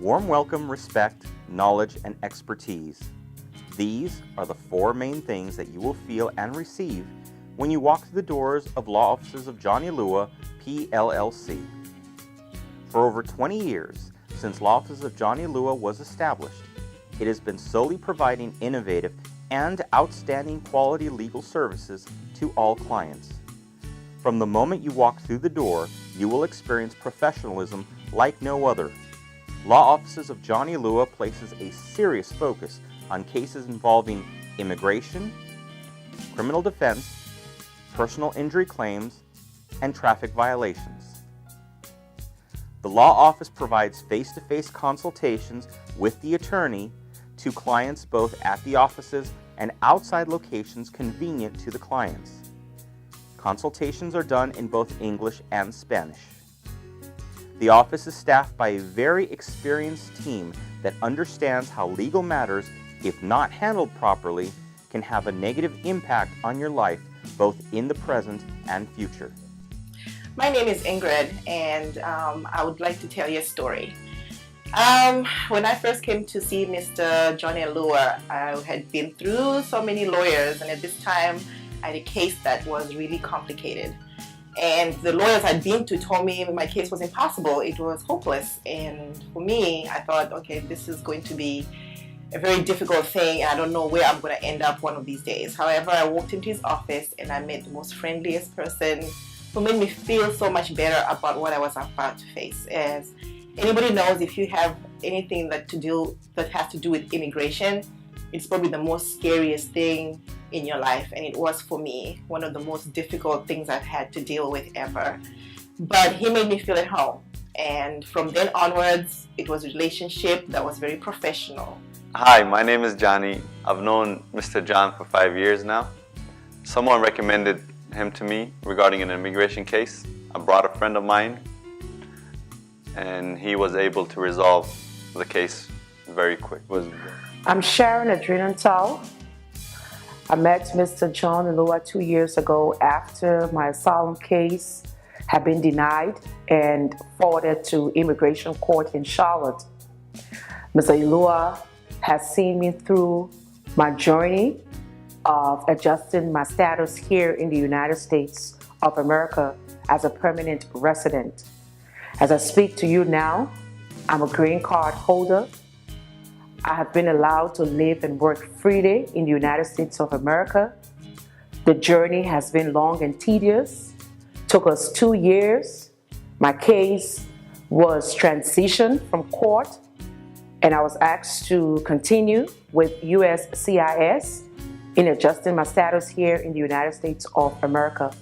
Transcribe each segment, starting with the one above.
warm welcome, respect, knowledge, and expertise. These are the four main things that you will feel and receive when you walk through the doors of Law Offices of John Eluwa, PLLC. For over 20 years, since Law Offices of John Eluwa was established, it has been solely providing innovative and outstanding quality legal services to all clients. From the moment you walk through the door, you will experience professionalism like no other. Law Offices of John Eluwa places a serious focus on cases involving immigration, criminal defense, personal injury claims, and traffic violations. The law office provides face-to-face consultations with the attorney to clients both at the offices and outside locations convenient to the clients. Consultations are done in both English and Spanish. The office is staffed by a very experienced team that understands how legal matters, if not handled properly, can have a negative impact on your life both in the present and future. My name is Ingrid, and I would like to tell you a story. When I first came to see Mr. John Eluwa, I had been through so many lawyers, and at this time I had a case that was really complicated. And the lawyers I'd been to told me my case was impossible, it was hopeless. And for me, I thought, okay, this is going to be a very difficult thing, and I don't know where I'm going to end up one of these days. However, I walked into his office and I met the most friendliest person who made me feel so much better about what I was about to face. As anybody knows, if you have anything that has to do with immigration, it's probably the most scariest thing in your life, and it was for me one of the most difficult things I've had to deal with ever. But he made me feel at home, and from then onwards, it was a relationship that was very professional. Hi, my name is Johnny. I've known Mr. John for 5 years now. Someone recommended him to me regarding an immigration case. I brought a friend of mine, and he was able to resolve the case very quick. I'm Sharon Adrenantal. I met Mr. John Eluwa 2 years ago after my asylum case had been denied and forwarded to immigration court in Charlotte. Mr. Eluwa has seen me through my journey of adjusting my status here in the United States of America as a permanent resident. As I speak to you now, I'm a green card holder. I have been allowed to live and work freely in the United States of America. The journey has been long and tedious. Took us 2 years. My case was transitioned from court, and I was asked to continue with USCIS in adjusting my status here in the United States of America.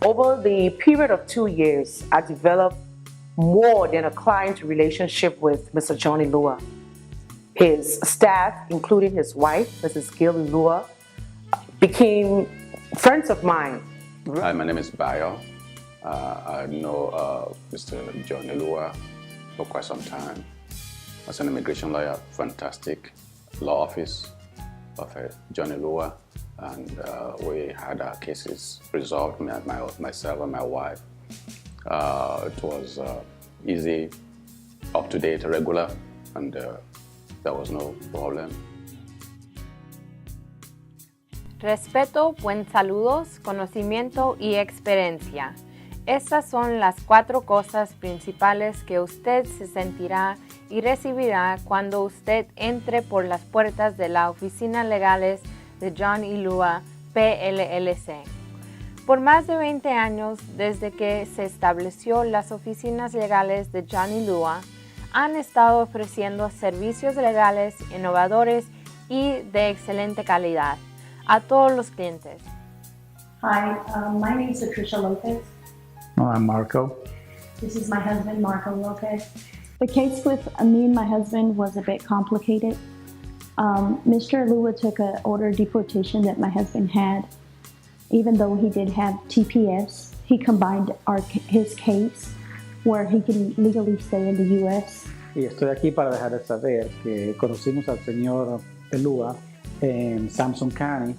Over the period of 2 years, I developed more than a client relationship with Mr. John Eluwa. His staff, including his wife, Mrs. Gil Eluwa, became friends of mine. Hi, my name is Bayo. I know Mr. John Eluwa for quite some time. As an immigration lawyer, fantastic law office of John Eluwa, and we had our cases resolved, myself and my wife. It was easy, up-to-date, regular, and there was no problem. Respeto, buen saludos, conocimiento y experiencia. Estas son las 4 cosas principales que usted se sentirá y recibirá cuando usted entre por las puertas de las oficinas legales de John Eluwa, PLLC. Por más de 20 años desde que se estableció las oficinas legales de John Eluwa, han estado ofreciendo servicios legales innovadores y de excelente calidad a todos los clientes. Hi, my name is Patricia Lopez. I'm Marco. This is my husband, Marco Lopez. The case with me and my husband was a bit complicated. Mr. Eluwa took an order of deportation that my husband had. Even though he did have TPS, he combined his case where he can legally stay in the U.S. Y estoy aquí para dejarles saber que conocimos al señor Eluwa en Sampson County.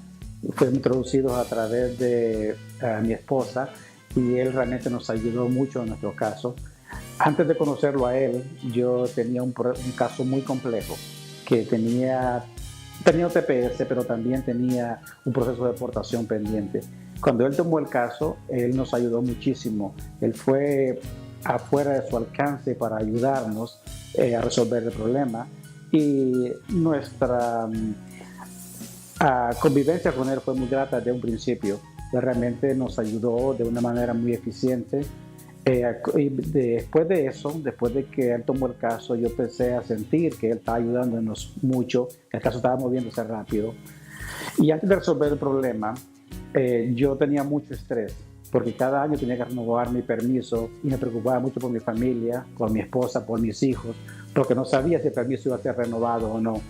Fuimos introducidos a través de mi esposa, y él realmente nos ayudó mucho en nuestro caso Antes de conocerlo a él, yo tenía un caso muy complejo que tenía un TPS, pero también tenía un proceso de deportación pendiente. Cuando él tomó el caso, él nos ayudó muchísimo. Él fue afuera de su alcance para ayudarnos a resolver el problema, y nuestra convivencia con él fue muy grata desde un principio. Él realmente nos ayudó de una manera muy eficiente. Y después de eso, después de que él tomó el caso, yo empecé a sentir que él estaba ayudándonos mucho, el caso estaba moviéndose rápido. Y antes de resolver el problema, yo tenía mucho estrés, porque cada año tenía que renovar mi permiso y me preocupaba mucho por mi familia, por mi esposa, por mis hijos, porque no sabía si el permiso iba a ser renovado o no.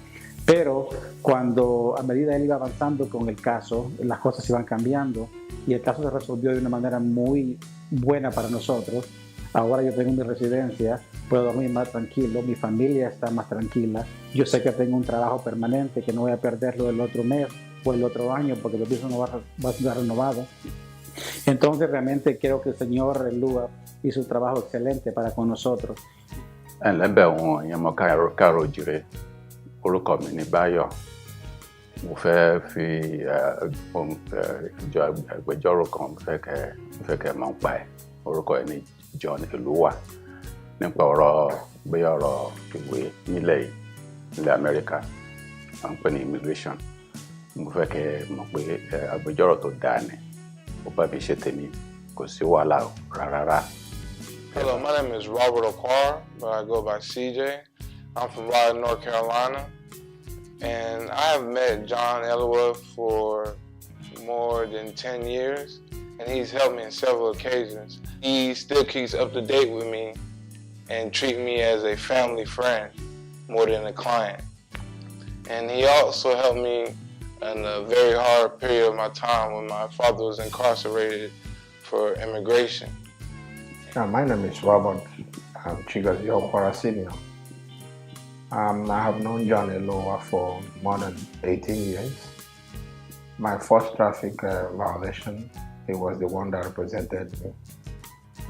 Pero cuando a medida él iba avanzando con el caso, las cosas iban cambiando y el caso se resolvió de una manera muy buena para nosotros. Ahora yo tengo mi residencia, puedo dormir más tranquilo, mi familia está más tranquila. Yo sé que tengo un trabajo permanente, que no voy a perderlo el otro mes o el otro año porque el permiso no va a ser renovado. Entonces realmente creo que el señor Eluwa hizo un trabajo excelente para con nosotros. Orúkọ mi ní Báyọ̀. Mo fẹ́ fi agbẹjọ́rò kan mo fẹ́ kẹ́ mọ̀ nípa ẹ̀. Orúkọ ẹ̀ ní John Eluwa. Nípa ọ̀rọ̀ ìwé nílẹ̀ Amẹ́ríkà, à ń pè ní immigration. Mo fẹ́ kẹ́ mọ̀ pé agbẹjọ́rò tó dáa ni. Ó bá mi ṣe tèmi, kò sí wàhálà rárá. Hello, my name is Robert Okwara, but I go by CJ. I'm from Raleigh, North Carolina, and I have met John Eluwa for more than 10 years, and he's helped me on several occasions. He still keeps up to date with me and treats me as a family friend more than a client. And he also helped me in a very hard period of my time when my father was incarcerated for immigration. My name is Robert Chigozie Okwara Sr. I have known John Eluwa for more than 18 years. My first traffic violation, he was the one that represented me.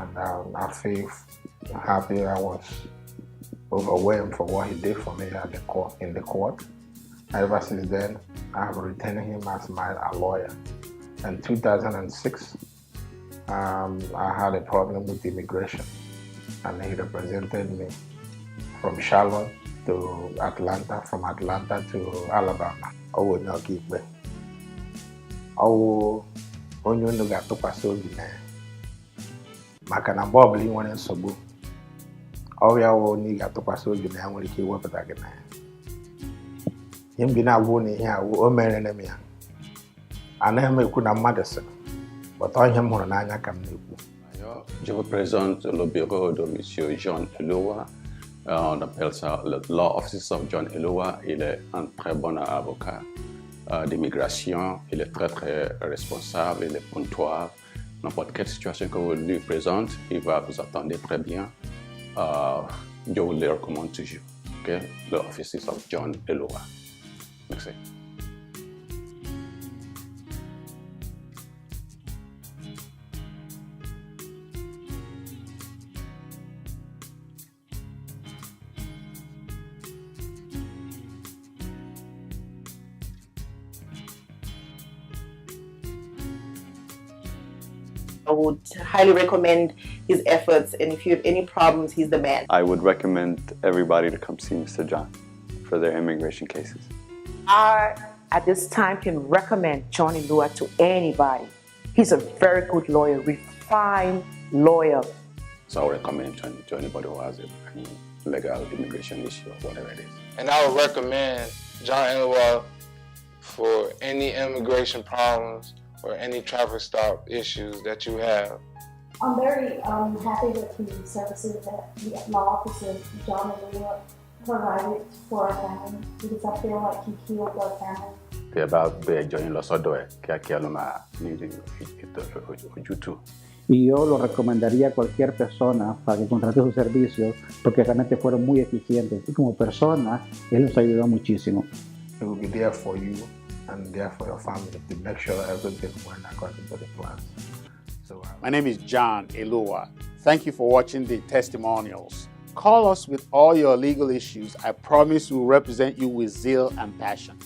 And I feel happy. I was overwhelmed for what he did for me in the court. Ever since then, I have retained him as my lawyer. In 2006, I had a problem with immigration, and he represented me from Charlotte to Atlanta, from Atlanta to Alabama. Oh, no, keep me. Oh, onye unu ga-atụkwasị obi na ya maka na mgbe ọbụla ị nwere nsogbu ọrịa onye ị ga-atụkwasị obi na ya nwere ike iwepụta gị na ya. Ihe m bi na-agwụ na ihe a o mere m ya anaghị m ekwu na mmadụ sịrị, but ihe m hụrụ n'anya ka m na-ekwu. Je vous présente le bureau de M. John Eluwa. On appelle ça le Law Office of John Eluwa. Il est un très bon avocat d'immigration. Il est très très responsable, il est ponctuel. N'importe quelle situation que vous lui présentez, il va vous attendre très bien. Je vous le recommande toujours. Okay? Le Office of John Eluwa. Merci. I would highly recommend his efforts, and if you have any problems, he's the man. I would recommend everybody to come see Mr. John for their immigration cases. I, at this time, can recommend John Eluwa to anybody. He's a very good lawyer, refined lawyer. So I recommend to anybody who has any legal immigration issue or whatever it is. And I would recommend John Eluwa for any immigration problems or any traffic stop issues that you have. I'm very happy with the services that the law office of John Eluwa provided for our family, because I feel like he healed our family. Tí ẹ bá bẹ John lọ sọ́dọ̀ ẹ̀ kíákíá ló máa ní ojútùú. Y yo lo recomendaría a cualquier persona para que contrate sus servicios, porque realmente fueron muy eficientes. Y como persona, él nos ayudó muchísimo. He will be there for you and there for your family to make sure everything went according to the plans. So, my name is John Eluwa Thank you for watching the Testimonials. Call us with all your legal issues. I promise we'll represent you with zeal and passion.